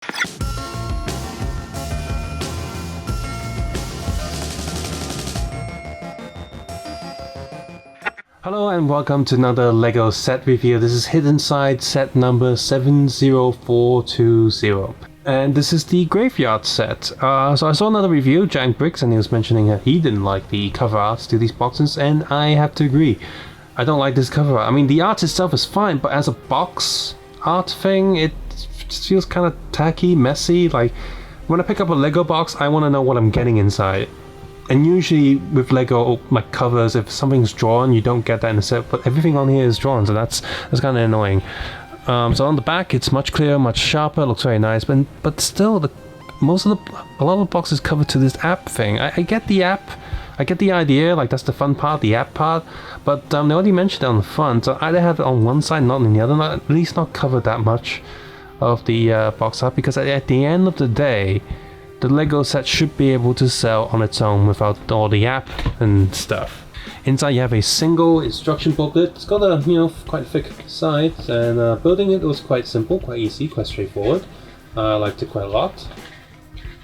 Hello and welcome to another LEGO set review. This is Hidden Side set number 70420. And this is the Graveyard set. So I saw another review, Giant Bricks, and he was mentioning that he didn't like the cover arts to these boxes, and I have to agree. I don't like this cover art. I mean, the art itself is fine, but as a box art thing, it just feels kind of tacky, messy. Like, when I pick up a LEGO box, I want to know what I'm getting inside. And usually with LEGO like covers, if something's drawn, you don't get that in the set, but everything on here is drawn, so that's kind of annoying. So on the back, it's much clearer, much sharper, looks very nice, but still, a lot of the box is covered to this app thing. I get the app, I get the idea, like that's the fun part, the app part, but they already mentioned it on the front, so either have it on one side, not on the other, not, at least not cover that much of the box art, because at the end of the day, the LEGO set should be able to sell on its own without all the app and stuff. Inside you have a single instruction booklet. It's got a, quite thick sides, and building it was quite simple, quite easy, quite straightforward. I liked it quite a lot.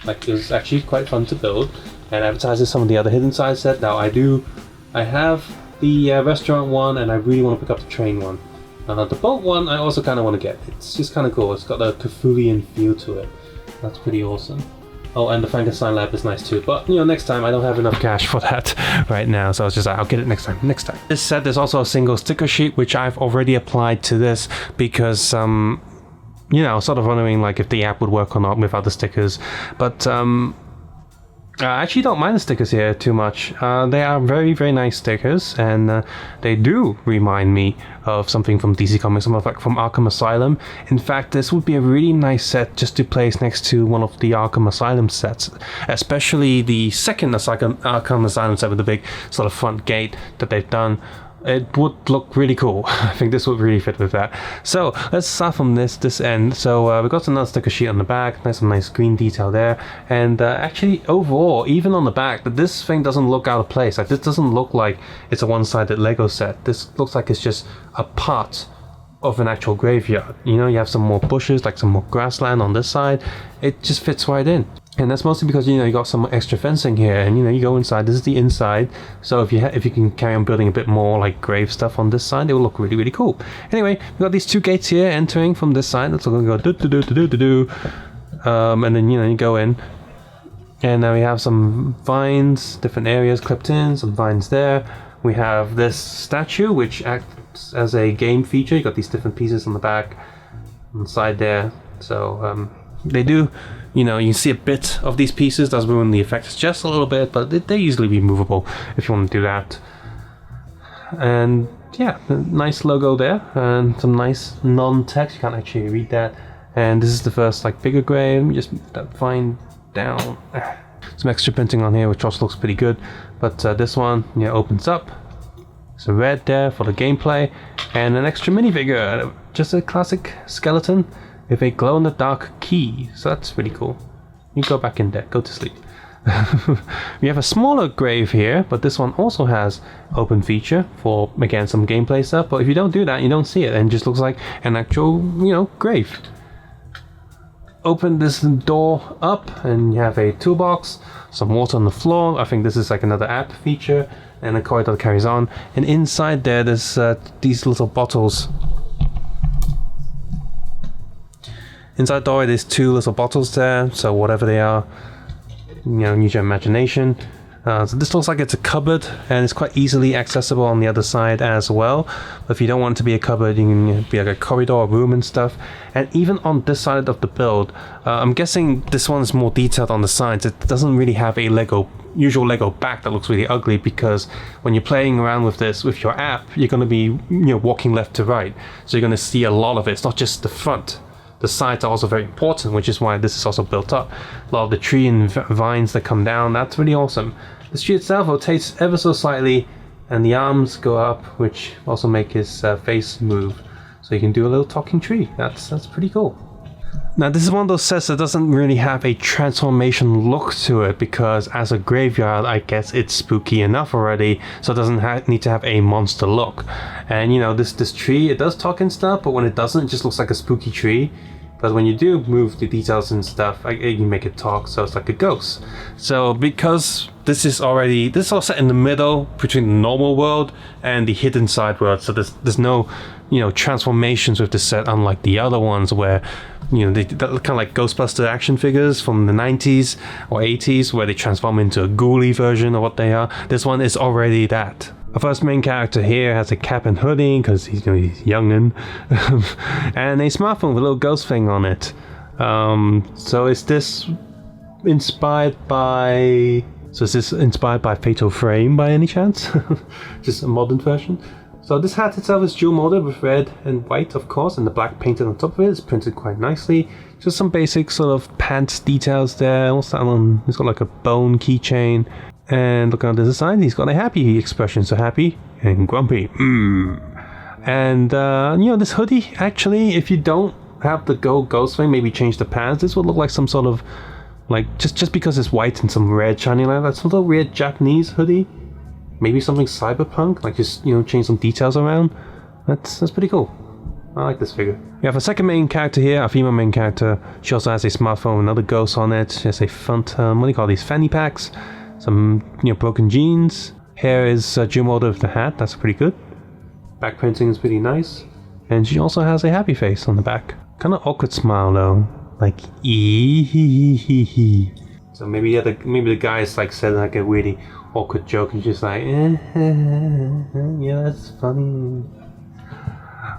Like, it was actually quite fun to build, and advertises some of the other Hidden Side set. Now I have the restaurant one, and I really want to pick up the train one. The boat one I also kind of want to get. It's just kind of cool. It's got a Cthulhian feel to it. That's pretty awesome. Oh, and the Frankenstein lab is nice too, but next time. I don't have enough cash for that right now, so I was just like, I'll get it next time. This set, there's also a single sticker sheet, which I've already applied to this because, sort of wondering like if the app would work or not without the stickers, but I actually don't mind the stickers here too much. They are very, very nice stickers, and they do remind me of something from DC Comics, like from Arkham Asylum. In fact, this would be a really nice set just to place next to one of the Arkham Asylum sets, especially the second Arkham Asylum set with the big sort of front gate that they've done. It would look really cool. I think this would really fit with that. So let's start from this end. So we've got another sticker sheet on the back, some nice green detail there, and actually overall, even on the back, this thing doesn't look out of place. Like, this doesn't look like it's a one-sided LEGO set. This looks like it's just a part of an actual graveyard. You have some more bushes, like some more grassland on this side. It just fits right in. And that's mostly because you got some extra fencing here, and you go inside. This is the inside, so if you can carry on building a bit more like grave stuff on this side, it will look really, really cool. Anyway, we've got these two gates here entering from this side. That's going to go do, and then you go in, and now we have some vines, different areas clipped in, some vines there. We have this statue which acts as a game feature. You got these different pieces on the back, on the side there. So they do. You see a bit of these pieces, does ruin the effects just a little bit, but they're easily removable if you want to do that. And yeah, nice logo there, and some nice non-text, you can't actually read that. And this is the first like bigger grave. Let me just move that vine down. Some extra printing on here, which also looks pretty good. But this one, opens up. It's a red there for the gameplay, and an extra minifigure, just a classic skeleton with a glow-in-the-dark key, so that's pretty cool. You go back in there, go to sleep. We have a smaller grave here, but this one also has open feature for, again, some gameplay stuff, but if you don't do that, you don't see it, and it just looks like an actual, grave. Open this door up, and you have a toolbox, some water on the floor. I think this is like another app feature, and a corridor that carries on. And inside there's these little bottles. Inside the door, there's two little bottles there, so whatever they are, use your imagination. So this looks like it's a cupboard, and it's quite easily accessible on the other side as well. But if you don't want it to be a cupboard, you can be like a corridor, a room and stuff. And even on this side of the build, I'm guessing this one is more detailed on the sides. It doesn't really have a usual LEGO back that looks really ugly, because when you're playing around with this with your app, you're going to be walking left to right. So you're going to see a lot of it. It's not just the front. The sides are also very important, which is why this is also built up. A lot of the tree and vines that come down, that's really awesome. The tree itself rotates ever so slightly, and the arms go up, which also make his face move. So you can do a little talking tree. That's pretty cool. Now this is one of those sets that doesn't really have a transformation look to it, because as a graveyard, I guess it's spooky enough already, so it doesn't need to have a monster look. And this tree, it does talk and stuff, but when it doesn't, it just looks like a spooky tree. But when you do move the details and stuff, you make it talk, so it's like a ghost. So because this is all set in the middle between the normal world and the hidden side world, so there's no, transformations with this set, unlike the other ones where, they're kind of like Ghostbuster action figures from the 90s or 80s, where they transform into a ghoulie version of what they are. This one is already that. Our first main character here has a cap and hoodie because he's youngin', and a smartphone with a little ghost thing on it. So is this inspired by Fatal Frame by any chance? Just a modern version. So this hat itself is dual molded with red and white, of course, and the black painted on top of it. It's printed quite nicely. Just some basic sort of pants details there. What's that one? It's got like a bone keychain. And looking at the side, he's got a happy expression, so happy and grumpy. And this hoodie, actually, if you don't have the ghost thing, maybe change the pants, this would look like some sort of, like, just because it's white and some red shining like that, some little weird Japanese hoodie. Maybe something cyberpunk, like just, change some details around. That's pretty cool. I like this figure. We have a second main character here, a female main character. She also has a smartphone, another ghost on it. She has a front, what do you call these, fanny packs? Some, broken jeans. Hair is dual molded with the hat, that's pretty good. Back printing is pretty nice. And she also has a happy face on the back. Kind of awkward smile though. Like, ee. So maybe the guy's like said like a really awkward joke and just like, yeah, that's funny.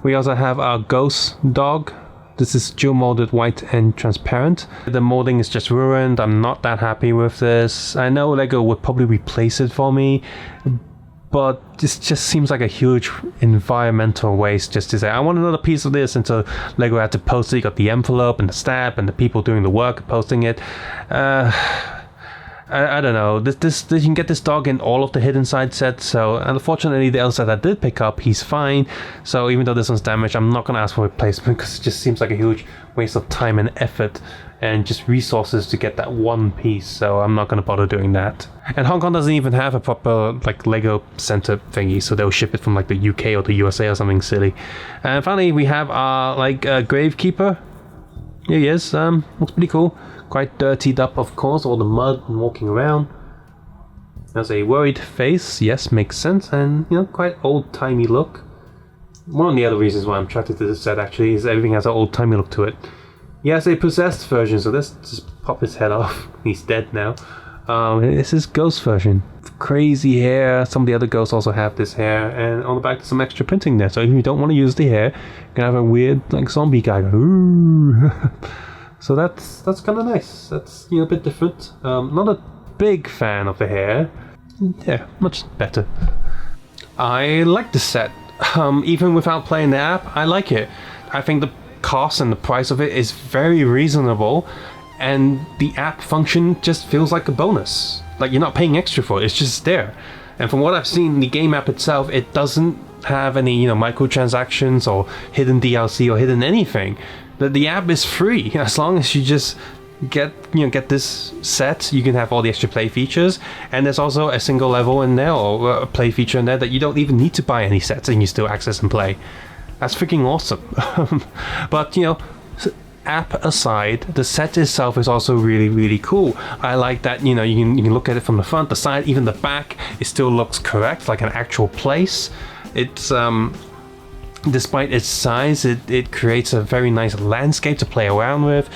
We also have our ghost dog. This is dual molded white and transparent. The molding is just ruined. I'm not that happy with this. I know Lego would probably replace it for me, but this just seems like a huge environmental waste just to say, I want another piece of this, and so Lego had to post it. You got the envelope and the stamp and the people doing the work posting it. I don't know. This you can get this dog in all of the hidden side sets. So unfortunately, the other set I did pick up, he's fine. So even though this one's damaged, I'm not gonna ask for replacement because it just seems like a huge waste of time and effort and just resources to get that one piece. So I'm not gonna bother doing that. And Hong Kong doesn't even have a proper like Lego center thingy, so they'll ship it from like the UK or the USA or something silly. And finally, we have our Gravekeeper. Here he is. Looks pretty cool. Quite dirtied up, of course, all the mud and walking around. Has a worried face, yes, makes sense, and quite old-timey look. One of the other reasons why I'm attracted to this set actually is everything has an old-timey look to it. He has a possessed version, so let's just pop his head off. He's dead now. This is ghost version. Crazy hair. Some of the other ghosts also have this hair, and on the back there's some extra printing there. So if you don't want to use the hair, you can have a weird like zombie guy go, ooh. So that's kind of nice. That's a bit different. Not a big fan of the hair. Yeah, much better. I like the set. Even without playing the app, I like it. I think the cost and the price of it is very reasonable, and the app function just feels like a bonus. Like you're not paying extra for it, it's just there. And from what I've seen, the game app itself, it doesn't have any microtransactions or hidden DLC or hidden anything. The app is free as long as you just get this set. You can have all the extra play features, and there's also a single level in there or a play feature in there that you don't even need to buy any sets and you still access and play. That's freaking awesome. But app aside, the set itself is also really, really cool. I like that you can look at it from the front, the side, even the back. It still looks correct, like an actual place. It's despite its size, it creates a very nice landscape to play around with.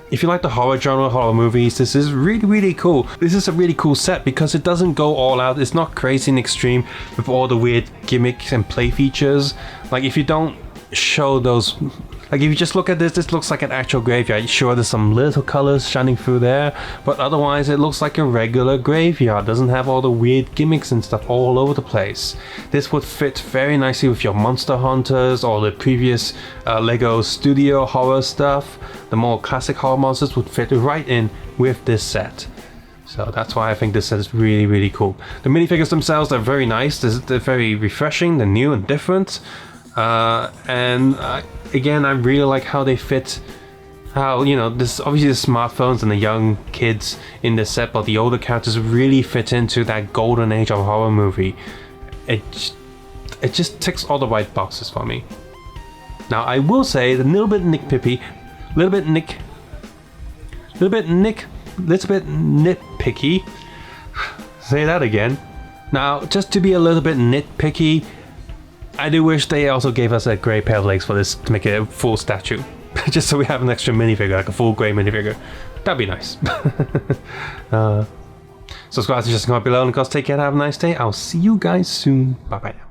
If you like the horror genre, horror movies, this is really, really cool. This is a really cool set because it doesn't go all out. It's not crazy and extreme with all the weird gimmicks and play features. Like if you don't show those, like if you just look at this looks like an actual graveyard. Sure, there's some little colors shining through there, but otherwise it looks like a regular graveyard. It doesn't have all the weird gimmicks and stuff all over the place. This would fit very nicely with your Monster Hunters or the previous Lego Studio horror stuff. The more classic horror monsters would fit right in with this set. So that's why I think this set is really, really cool. The minifigures themselves are very nice. They're very refreshing, they're new and different. Again, I really like how they fit, how, this obviously the smartphones and the young kids in this set, but the older characters really fit into that golden age of horror movie. It just ticks all the right boxes for me. Now, I will say, a little bit nitpicky, little bit nitpicky. Say that again. Now, just to be a little bit nitpicky, I do wish they also gave us a grey pair of legs for this to make it a full statue. Just so we have an extra minifigure, like a full grey minifigure. That'd be nice. Subscribe to just comment below and of course take care and have a nice day. I'll see you guys soon. Bye bye now.